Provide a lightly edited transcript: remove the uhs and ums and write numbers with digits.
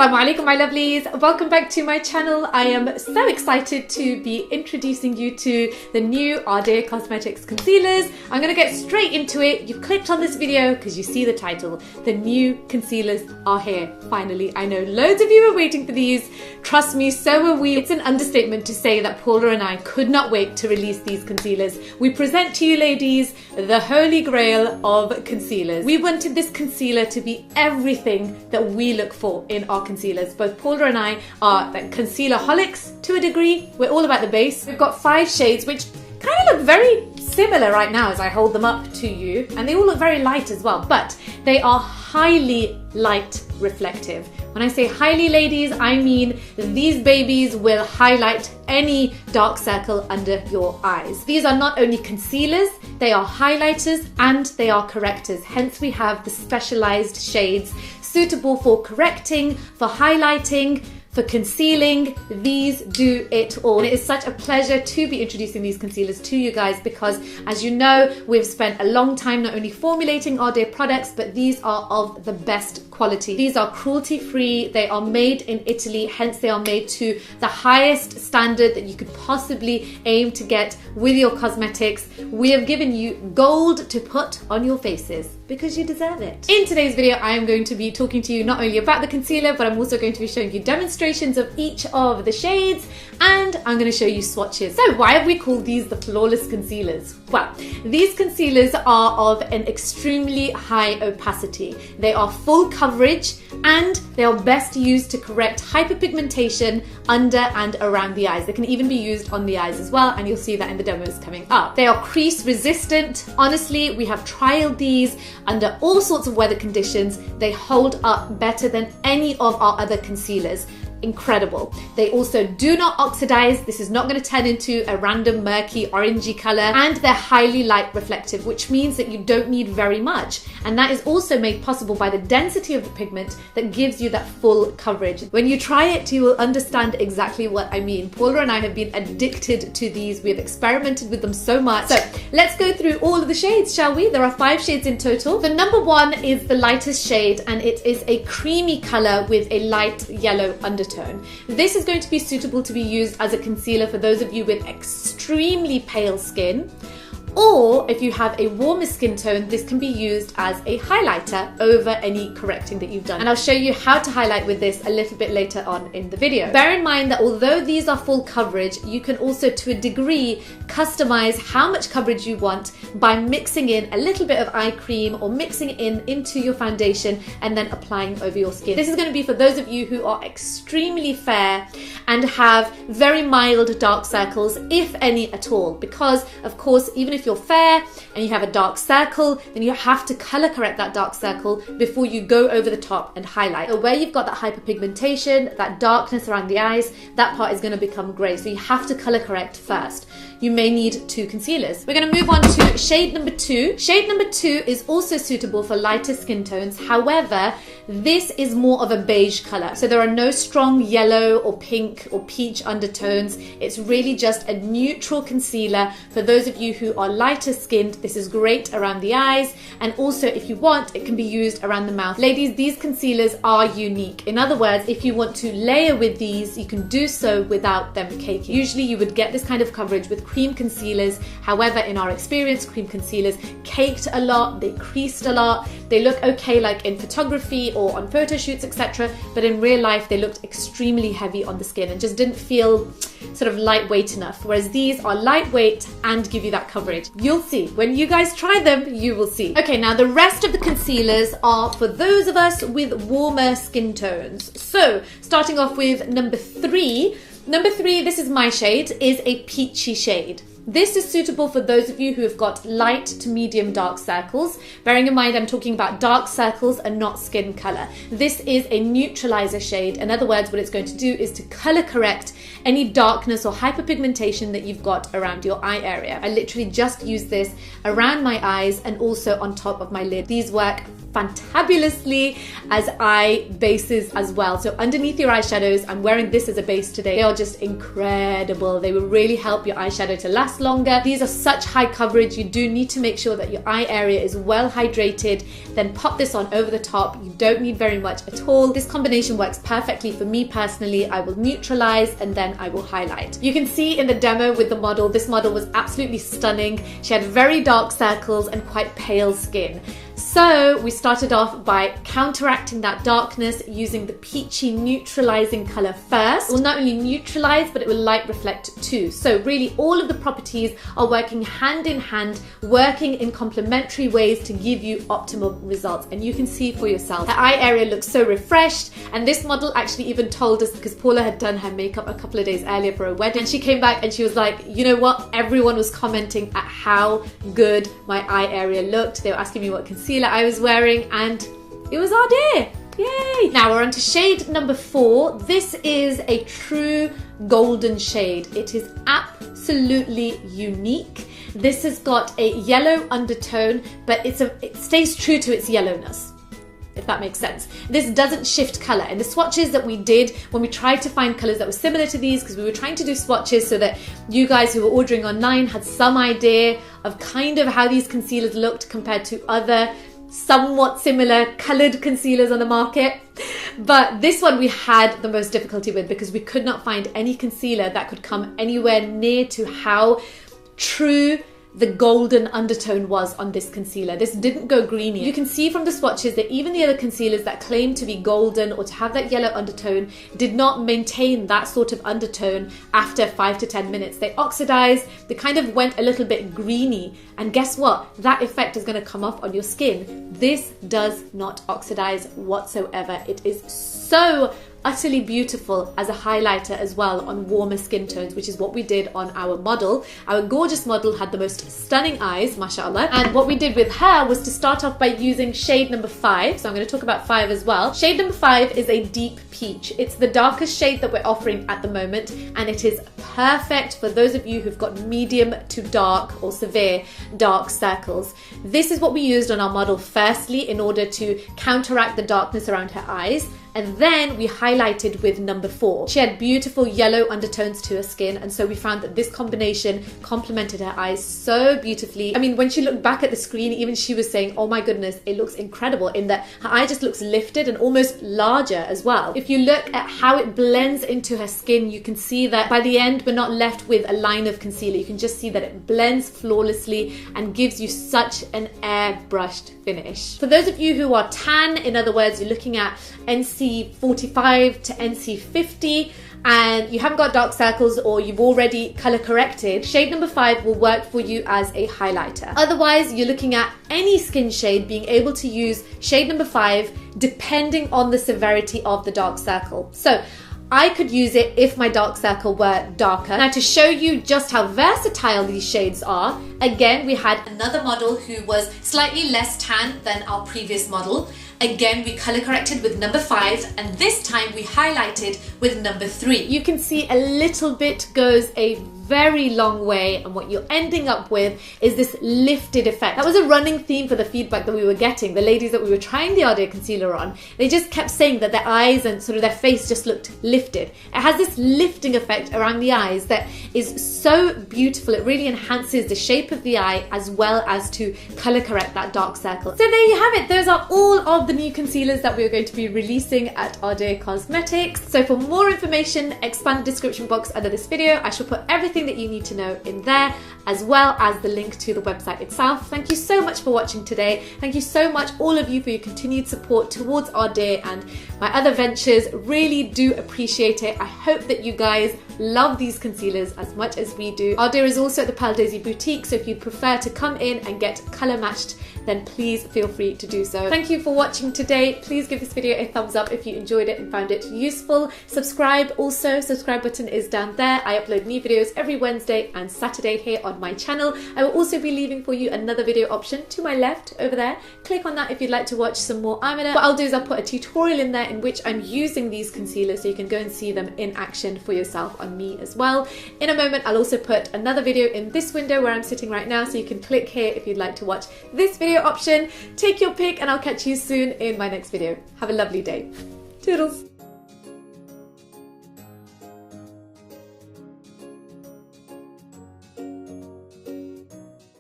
Assalamu alaikum my lovelies, welcome back to my channel. I am so excited to be introducing you to the new Ardea Cosmetics concealers. I'm going to get straight into it. You clicked on this video because you see the title. The new concealers are here, finally. I know loads of you are waiting for these. Trust me, so are we. It's an understatement to say that Paula and I could not wait to release these concealers. We present to you ladies the holy grail of concealers. We wanted this concealer to be everything that we look for in our concealers. Both Paula and I are concealer holics to a degree. We're all about the base. We've got 5 shades which kind of look very similar right now as I hold them up to you, and they all look very light as well, but they are highly light reflective. When I say highly, ladies, I mean these babies will highlight any dark circle under your eyes. These are not only concealers, they are highlighters and they are correctors. Hence we have the specialized shades suitable for correcting, for highlighting, for concealing. These do it all. And it is such a pleasure to be introducing these concealers to you guys because, as you know, we've spent a long time not only formulating Ardea products, but these are of the best quality. These are cruelty-free, they are made in Italy, hence they are made to the highest standard that you could possibly aim to get with your cosmetics. We have given you gold to put on your faces because you deserve it. In today's video, I am going to be talking to you not only about the concealer, but I'm also going to be showing you demonstrations of each of the shades, and I'm going to show you swatches. So why have we called these the flawless concealers? Well, these concealers are of an extremely high opacity. They are full coverage and they are best used to correct hyperpigmentation under and around the eyes. They can even be used on the eyes as well, and you'll see that in the demos coming up. They are crease resistant. Honestly, we have trialed these under all sorts of weather conditions. They hold up better than any of our other concealers. Incredible. They also do not oxidize. This is not going to turn into a random murky orangey color, and they're highly light reflective, which means that you don't need very much, and that is also made possible by the density of the pigment that gives you that full coverage. When you try it, you will understand exactly what I mean. Paula and I have been addicted to these. We have experimented with them so much. So let's go through all of the shades, shall we? There are 5 shades in total. The number 1 is the lightest shade, and it is a creamy color with a light yellow undertone. This is going to be suitable to be used as a concealer for those of you with extremely pale skin, or if you have a warmer skin tone, this can be used as a highlighter over any correcting that you've done. And I'll show you how to highlight with this a little bit later on in the video. Bear in mind that although these are full coverage, you can also to a degree customize how much coverage you want by mixing in a little bit of eye cream or mixing it into your foundation and then applying over your skin. This is going to be for those of you who are extremely fair and have very mild dark circles, if any at all, because of course, even if you're fair and you have a dark circle, then you have to color correct that dark circle before you go over the top and highlight. So where you've got that hyperpigmentation, that darkness around the eyes, that part is going to become grey. So you have to color correct first. You may need 2 concealers. We're going to move on to shade number 2. Shade number 2 is also suitable for lighter skin tones. However, this is more of a beige color. So there are no strong yellow or pink or peach undertones. It's really just a neutral concealer for those of you who are lighter skinned. This is great around the eyes, and also if you want, it can be used around the mouth. Ladies, these concealers are unique. In other words, if you want to layer with these, you can do so without them caking. Usually you would get this kind of coverage with cream concealers. However, in our experience, cream concealers caked a lot, they creased a lot. They look okay like in photography or on photo shoots, etc., but in real life they looked extremely heavy on the skin and just didn't feel sort of lightweight enough, whereas these are lightweight and give you that coverage. You'll see. When you guys try them, you will see. Okay, now the rest of the concealers are for those of us with warmer skin tones. So, starting off with number 3. Number 3, this is my shade, is a peachy shade. This is suitable for those of you who have got light to medium dark circles. Bearing in mind I'm talking about dark circles and not skin color. This is a neutralizer shade. In other words, what it's going to do is to color correct any darkness or hyperpigmentation that you've got around your eye area. I literally just use this around my eyes and also on top of my lid. These work fantabulously as eye bases as well. So underneath your eyeshadows, I'm wearing this as a base today. They are just incredible. They will really help your eyeshadow to last last longer. These are such high coverage. You do need to make sure that your eye area is well hydrated. Then pop this on over the top. You don't need very much at all. This combination works perfectly for me personally. I will neutralize and then I will highlight. You can see in the demo with the model, this model was absolutely stunning. She had very dark circles and quite pale skin. So we started off by counteracting that darkness using the peachy neutralizing color first. It will not only neutralize, but it will light reflect too. So really all of the properties are working hand in hand, working in complementary ways to give you optimal results. And you can see for yourself, her eye area looks so refreshed. And this model actually even told us, because Paula had done her makeup a couple of days earlier for a wedding, and she came back and she was like, you know what? Everyone was commenting at how good my eye area looked. They were asking me what concealer I was wearing, and it was Ardea. Yay! Now we're on to shade number 4. This is a true golden shade. It is absolutely unique. This has got a yellow undertone, but it stays true to its yellowness, if that makes sense. This doesn't shift color. And the swatches that we did when we tried to find colors that were similar to these, because we were trying to do swatches so that you guys who were ordering online had some idea of kind of how these concealers looked compared to other somewhat similar colored concealers on the market. But this one we had the most difficulty with because we could not find any concealer that could come anywhere near to how true the golden undertone was on this concealer. This didn't go greeny. You can see from the swatches that even the other concealers that claim to be golden or to have that yellow undertone did not maintain that sort of undertone after 5 to 10 minutes. They oxidized, they kind of went a little bit greeny, and guess what? That effect is going to come off on your skin. This does not oxidize whatsoever. It is so utterly beautiful as a highlighter as well on warmer skin tones, which is what we did on our model. Our gorgeous model had the most stunning eyes, mashallah, and what we did with her was to start off by using shade number 5. So I'm going to talk about 5 as well. Shade number 5 is a deep peach. It's the darkest shade that we're offering at the moment, and it is perfect for those of you who've got medium to dark or severe dark circles. This is what we used on our model firstly in order to counteract the darkness around her eyes. And then we highlighted with number 4. She had beautiful yellow undertones to her skin, and so we found that this combination complemented her eyes so beautifully. I mean, when she looked back at the screen, even she was saying, oh my goodness, it looks incredible, in that her eye just looks lifted and almost larger as well. If you look at how it blends into her skin, you can see that by the end, we're not left with a line of concealer. You can just see that it blends flawlessly and gives you such an airbrushed finish. For those of you who are tan, in other words, you're looking at NC 45 to NC 50 and you haven't got dark circles or you've already color corrected, shade number 5 will work for you as a highlighter. Otherwise, you're looking at any skin shade being able to use shade number 5 depending on the severity of the dark circle. So I could use it if my dark circle were darker. Now, to show you just how versatile these shades are, again, we had another model who was slightly less tan than our previous model. Again, we color corrected with number 5, and this time we highlighted with number 3. You can see a little bit goes a very long way, and what you're ending up with is this lifted effect. That was a running theme for the feedback that we were getting. The ladies that we were trying the Ardea concealer on, they just kept saying that their eyes and sort of their face just looked lifted. It has this lifting effect around the eyes that is so beautiful. It really enhances the shape of the eye as well as to color correct that dark circle. So there you have it. Those are all of the new concealers that we're going to be releasing at Ardea Cosmetics. So for more information, expand the description box under this video. I shall put everything that you need to know in there, as well as the link to the website itself. Thank you so much for watching today. Thank you so much, all of you, for your continued support towards Ardea and my other ventures. Really do appreciate it. I hope that you guys love these concealers as much as we do. Ardea is also at the Pearl Daisy Boutique, so if you'd prefer to come in and get colour matched, then please feel free to do so. Thank you for watching today. Please give this video a thumbs up if you enjoyed it and found it useful. Subscribe also. Subscribe button is down there. I upload new videos every Wednesday and Saturday here on my channel. I will also be leaving for you another video option to my left over there. Click on that if you'd like to watch some more eyeliner. What I'll do is I'll put a tutorial in there in which I'm using these concealers so you can go and see them in action for yourself on me as well. In a moment, I'll also put another video in this window where I'm sitting right now, so you can click here if you'd like to watch this video option. Take your pick, and I'll catch you soon in my next video. Have a lovely day. Toodles!